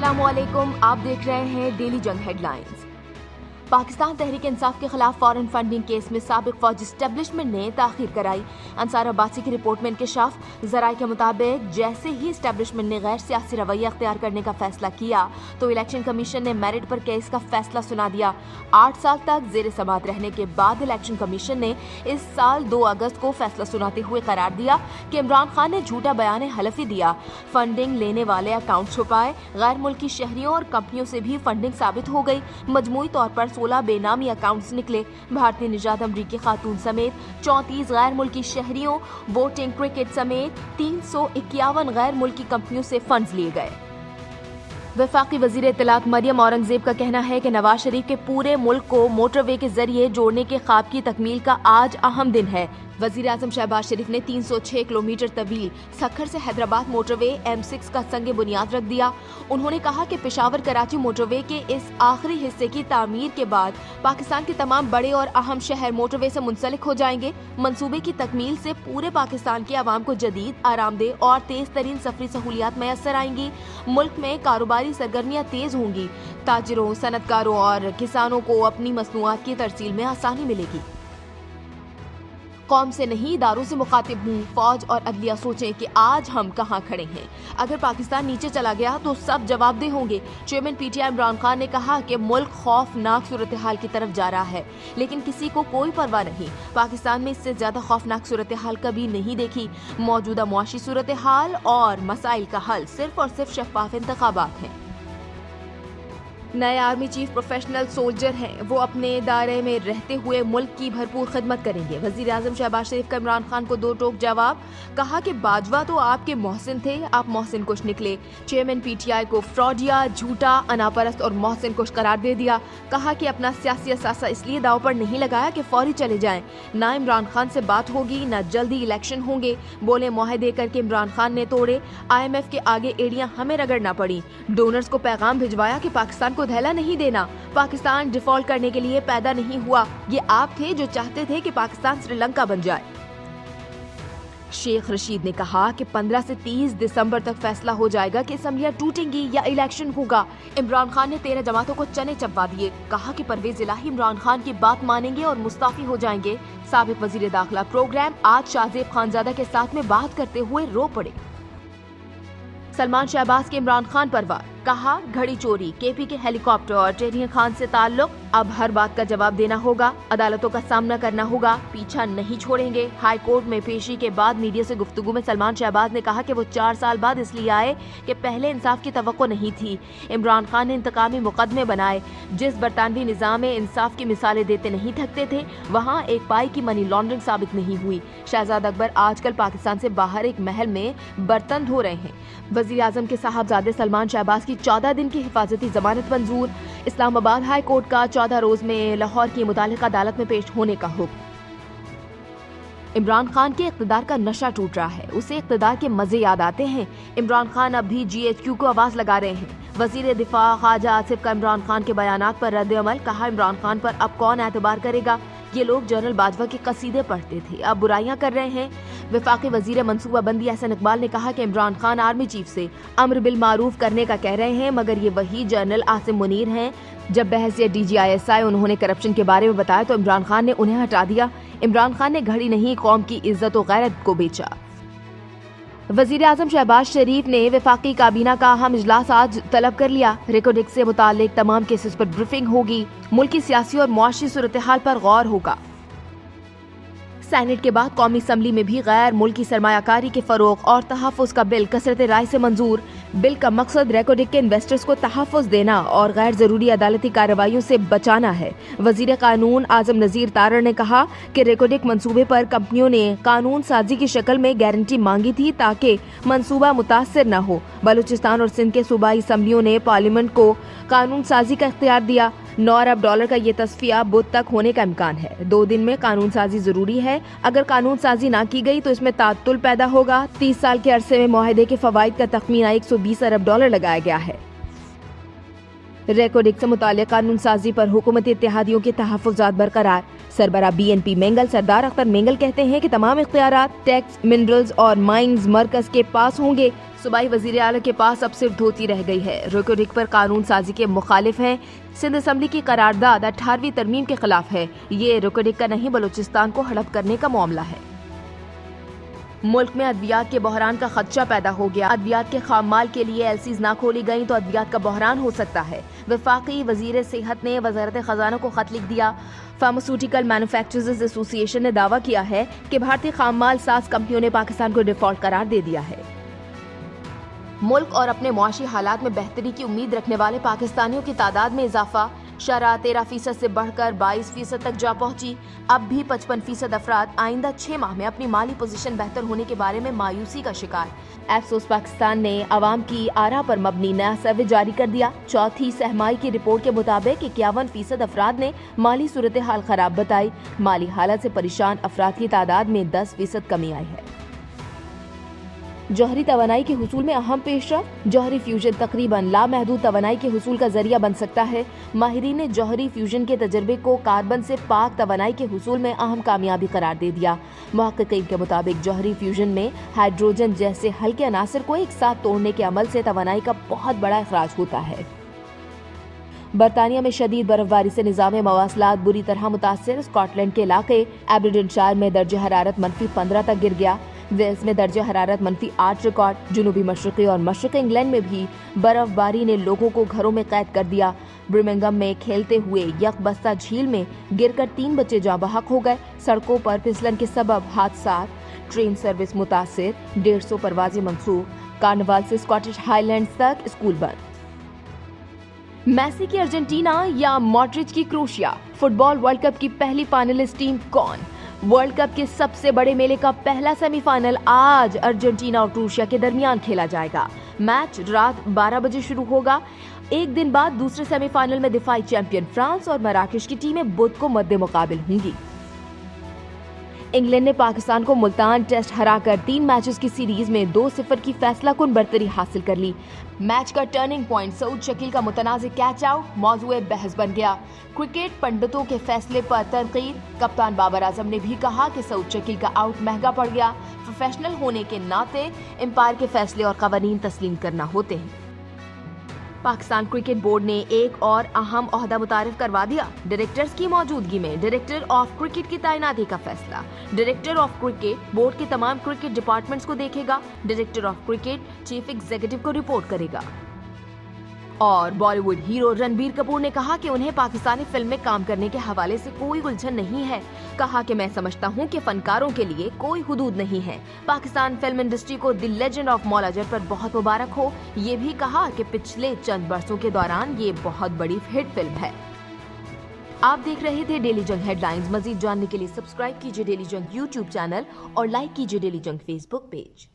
अस्सलाम वालेकुम, आप देख रहे हैं डेली जंग हेडलाइंस। पाकिस्तान तहरीक इंसाफ के खिलाफ फॉरेन फंडिंग केस में साबिक फौजी एस्टेब्लिशमेंट ने ताखीर कराई। अंसार अब्बासी की रिपोर्ट में इंकशाफ। जराये के मुताबिक जैसे ही एस्टेब्लिशमेंट ने गैर सियासी रवैया अख्तियार करने का फैसला किया तो इलेक्शन कमीशन ने मेरिट पर केस का फैसला सुना दिया। 8 साल तक जेर समाअत रहने के बाद इलेक्शन कमीशन ने इस साल 2 अगस्त को फैसला सुनाते हुए करार दिया कि इमरान खान ने झूठा बयान हलफी दिया, फंडिंग लेने वाले अकाउंट छुपाए, गैर मुल्की शहरियों और कंपनियों से भी फंडिंग साबित हो गई। मजमूई तौर पर 16 बेनामी अकाउंट्स निकले। भारतीय निजात अमरीकी खातून समेत 34 गैर मुल्की शहरियों, वोटिंग क्रिकेट समेत 351 गैर मुल्की कंपनियों से फंड्स लिए गए। वफाकी वजीर इत्तलात मरियम औरंगजेब का कहना है कि नवाज शरीफ के पूरे मुल्क को मोटरवे के जरिए जोड़ने के ख्वाब की तकमील का आज अहम दिन है। वजीर आजम शहबाज शरीफ ने 306 किलोमीटर तवील सक्खर से हैदराबाद मोटरवे M6 का संग बुनियाद रख दिया। उन्होंने कहा कि पेशावर कराची मोटरवे के इस आखिरी हिस्से की तामीर के बाद पाकिस्तान के तमाम बड़े और अहम शहर मोटरवे से मुंसलिक हो जाएंगे। मंसूबे की तकमील से पूरे पाकिस्तान के अवाम को जदीद, आरामदेह और तेज तरीन सफरी सहूलियात मैसर आएंगी। मुल्क में कारोबारी सरगर्मियाँ तेज होंगी। ताजिरों, सनतकारों और किसानों को अपनी मसनूआत की तरसील में आसानी मिलेगी। कौम से नहीं, इदारों से मुखातिब हूँ। फौज और अदलिया सोचें कि आज हम कहाँ खड़े हैं। अगर पाकिस्तान नीचे चला गया तो सब जवाबदेह होंगे। चेयरमैन PTI इमरान खान ने कहा कि मुल्क खौफनाक सूरत हाल की तरफ जा रहा है, लेकिन किसी को कोई परवाह नहीं। पाकिस्तान में इससे ज्यादा खौफनाक सूरत हाल कभी नहीं देखी। मौजूदा मुआशी सूरत हाल और मसाइल का हल सिर्फ और सिर्फ शफाफ इंतखाबात हैं। नए आर्मी चीफ प्रोफेशनल सोल्जर हैं, वो अपने दायरे में रहते हुए मुल्क की भरपूर खिदमत करेंगे। वजीर आजम शहबाज शरीफ का इमरान खान को 2 टोक जवाब। कहा कि बाजवा तो आपके मोहसिन थे, आप मोहसिन कुश निकले। चेयरमैन PTI को फ्रॉडिया, झूठा, अनापरस्त और मोहसिन कुश करार दे दिया। कहा कि अपना सियासी असासा इसलिए दाव पर नहीं लगाया कि फौरी चले जाएं। ना इमरान खान से बात होगी, ना जल्दी इलेक्शन होंगे। बोले मुआहदे करके इमरान खान ने तोड़े। IMF के आगे एड़ियां हमें रगड़ना पड़ी। डोनर्स को पैगाम भिजवाया कि पाकिस्तान को धैला नहीं देना। पाकिस्तान डिफॉल्ट करने के लिए पैदा नहीं हुआ। ये आप थे जो चाहते थे कि पाकिस्तान श्रीलंका बन जाए। शेख रशीद ने कहा कि 15 से 30 दिसंबर तक फैसला हो जाएगा कि असम्बलियां टूटेंगी या इलेक्शन होगा। इमरान खान ने 13 जमातों को चने चबवा दिए। कहा कि परवेज इलाही इमरान खान की बात मानेंगे और मुस्ताफी हो जाएंगे। साबिक वजीर दाखिला प्रोग्राम आज शाहजेब खानजादा के साथ में बात करते हुए रो पड़े। सलमान शहबाज के इमरान खान पर वार। कहा घड़ी चोरी, KP के हेलीकॉप्टर और टेरियन खान से ताल्लुक। अब हर बात का जवाब देना होगा, अदालतों का सामना करना होगा, पीछा नहीं छोड़ेंगे। हाई कोर्ट में पेशी के बाद मीडिया से गुफ्तगू में सलमान शहबाज ने कहा कि वो 4 साल बाद इसलिए आए कि पहले इंसाफ की तवक्को नहीं थी। इमरान खान ने इंतकामी मुकदमे बनाए। जिस बरतानवी निजाम में इंसाफ की मिसालें देते नहीं थकते थे, वहाँ एक पाई की मनी लॉन्ड्रिंग साबित नहीं हुई। शहजाद अकबर आजकल पाकिस्तान से बाहर एक महल में बर्तन धो रहे हैं। वजीर आजम के साहबजादे सलमान शहबाज की 14 दिन की हिफाजती जमानत मंजूर। इस्लामाबाद हाई कोर्ट का 14 रोज में लाहौर की मुतालिका अदालत में पेश होने का हुक्म। इमरान खान के इक़्तिदार का नशा टूट रहा है, उसे इक़्तिदार के मजे याद आते हैं। इमरान खान अब भी GHQ को आवाज लगा रहे हैं। वजीर दिफा ख्वाजा आसिफ का इमरान खान के बयानात पर रद्द अमल। कहा इमरान खान पर अब कौन एतबार करेगा। ये लोग जनरल बाजवा के कसीदे पढ़ते थे, अब बुराइयां कर रहे हैं। वफाकी वजीर मनसूबा बंदी एहसन इकबाल ने कहा कि इमरान खान आर्मी चीफ से अम्र बिल मारूफ करने का कह रहे हैं, मगर ये वही जनरल आसिम मुनीर हैं। जब बहसियत DGISI उन्होंने करप्शन के बारे में बताया तो इमरान खान ने उन्हें हटा दिया। इमरान खान ने घड़ी नहीं, कौम की इज्जत और गैरत को बेचा। वजीर आजम शहबाज शरीफ ने वफाकी काबीना का अहम इजलास आज तलब कर लिया। रेकोडिक से मुतालिक तमाम केसेस पर ब्रीफिंग होगी। मुल्की सियासी और मुआशी सूरत हाल पर गौर होगा। सेनेट के बाद कौमी असम्बली में भी गैर मुल्की सरमायाकारी के फरोग और तहफ़्फ़ुज़ का बिल कसरत राय से मंजूर। बिल का मकसद रेकोडिक के इन्वेस्टर्स को तहफ़्फ़ुज़ देना और गैर जरूरी अदालती कार्रवाइयों से बचाना है। वजीर कानून आजम नज़ीर तारड़ ने कहा कि रेकोडिक मंसूबे पर कंपनियों ने कानून साजी की शक्ल में गारंटी मांगी थी ताकि मंसूबा मुतासर न हो। बलूचिस्तान और सिंध के सूबाई असम्बलियों ने पार्लियामेंट को कानून साजी का इख्तियार दिया। $9 अरब का ये तस्फिया बुध तक होने का इम्कान है। 2 दिन में कानून साजी जरूरी है। अगर कानून साजी ना की गई तो इसमें तातुल पैदा होगा। 30 साल के अरसे में मुआहदे के फवाइद का तखमीना $120 अरब लगाया गया है। रेकोडिक से मुताल्लिक़ कानून साजी पर हुकूमती इत्तेहादियों के तहफ़्फ़ुज़ात बरकरार। सरबरा BNP मेंगल सरदार अख्तर मेंगल कहते हैं कि तमाम इख्तियारात टैक्स, मिनरल्स और माइंस मरकज के पास होंगे। सूबाई वजीर आला के पास अब सिर्फ धोती रह गई है। रुको रिक पर कानून साजी के मुखालिफ हैं। सिंध असम्बली की करारदाद 18वीं तरमीम के खिलाफ है। ये रुको रिक का नहीं, बलूचिस्तान को हड़प करने का मामला है। मुल्क में अद्वियात के बहरान का खदशा पैदा हो गया। अद्वियात के खाम माल के लिए एलसीज ना खोली गई तो अद्वियात का बहरान हो सकता है। वफाकी वजीर सेहत ने वजारत खजाना को खत लिख दिया। फार्मास्यूटिकल मैन्युफैक्चरर्स एसोसिएशन ने दावा किया है कि भारतीय खाम माल साज कंपनियों ने पाकिस्तान को डिफॉल्ट करार दे दिया है। मुल्क और अपने मुआशी हालात में बेहतरी की उम्मीद रखने वाले पाकिस्तानियों की तादाद में इजाफा। शरह 13% से बढ़कर 22% तक जा पहुंची। अब भी 55% अफराद आइंदा 6 माह में अपनी माली पोजीशन बेहतर होने के बारे में मायूसी का शिकार। अफसोस पाकिस्तान ने आवाम की आरा पर मबनी नया सर्वे जारी कर दिया। चौथी सहमाई की रिपोर्ट के मुताबिक 51% अफराद ने माली सूरत हाल खराब बताई। माली हालत से परेशान अफराद की तादाद में 10% कमी आई है। जौहरी तवानाई के हुसूल में अहम पेशरफ। जौहरी फ्यूजन तकरीबन लामहदूद तवानाई के हुसूल का जरिया बन सकता है। माहिरीन ने जौहरी फ्यूजन के तजर्बे को कार्बन से पाक तवानाई के हुसूल में अहम कामयाबी करार दे दिया। मुहक्किकीन के मुताबिक जौहरी फ्यूजन में हाइड्रोजन जैसे हल्के अनासर को एक साथ तोड़ने के अमल से तवानाई का बहुत बड़ा अखराज होता है। बरतानिया में शदीद बर्फबारी से निज़ाम मवासलात बुरी तरह मुतासिर। स्कॉटलैंड के इलाके एब्रडीनशायर में दर्जे हरारत -15 तक गिर गया। वेल्स में दर्जे हरारत -8 रिकॉर्ड। जुनूबी मशरक़ी और मशरक़ी इंग्लैंड में भी बर्फबारी ने लोगों को घरों में कैद कर दिया। बर्मिंघम में खेलते हुए यकबस्ता झील में गिरकर 3 बच्चे जाँ बहक हो गए। सड़कों पर फिसलन के सबब हादसात। ट्रेन सर्विस मुतासिर। 150 परवाजें मंसूख। कार्निवाल से स्कॉटिश हाईलैंड्स तक स्कूल बंद। मेसी की अर्जेंटीना या मॉड्रिच की क्रोएशिया? फुटबॉल वर्ल्ड कप की पहली फाइनलिस्ट टीम कौन? वर्ल्ड कप के सबसे बड़े मेले का पहला सेमीफाइनल आज अर्जेंटीना और क्रोएशिया के दरमियान खेला जाएगा। मैच रात 12 बजे शुरू होगा। एक दिन बाद दूसरे सेमीफाइनल में दिफाई चैंपियन फ्रांस और मराकश की टीमें बुध को मद्दे मुकाबिल होंगी। इंग्लैंड ने पाकिस्तान को मुल्तान टेस्ट हराकर 3 मैचेस की सीरीज में 2-0 की फैसलाकुन बरतरी हासिल कर ली। मैच का टर्निंग पॉइंट सऊद शकील का मुतनाज़ कैच आउट मौजूए बहस बन गया। क्रिकेट पंडितों के फैसले पर तनकीद। कप्तान बाबर आजम ने भी कहा कि सऊद शकील का आउट महंगा पड़ गया। प्रोफेशनल होने के नाते एम्पायर के फैसले और कवानीन तस्लीम करना होते हैं। पाकिस्तान क्रिकेट बोर्ड ने एक और अहम ओहदा मुतारिफ करवा दिया। डायरेक्टर्स की मौजूदगी में डायरेक्टर ऑफ क्रिकेट की तैनाती का फैसला। डायरेक्टर ऑफ क्रिकेट बोर्ड के तमाम क्रिकेट डिपार्टमेंट्स को देखेगा। Director of cricket chief executive को रिपोर्ट करेगा। और बॉलीवुड हीरो रणबीर कपूर ने कहा कि उन्हें पाकिस्तानी फिल्म में काम करने के हवाले से कोई उलझन नहीं है। कहा कि मैं समझता हूं कि फनकारों के लिए कोई हुदूद नहीं है। पाकिस्तान फिल्म इंडस्ट्री को the legend of Maula Jatt पर बहुत मुबारक हो। ये भी कहा कि पिछले चंद बरसों के दौरान ये बहुत बड़ी हिट फिल्म है। आप देख रहे थे डेली जंग हेडलाइंस। मजीद जानने के लिए सब्सक्राइब कीजिए डेली जंग यूट्यूब चैनल और लाइक कीजिए डेली जंग फेसबुक पेज।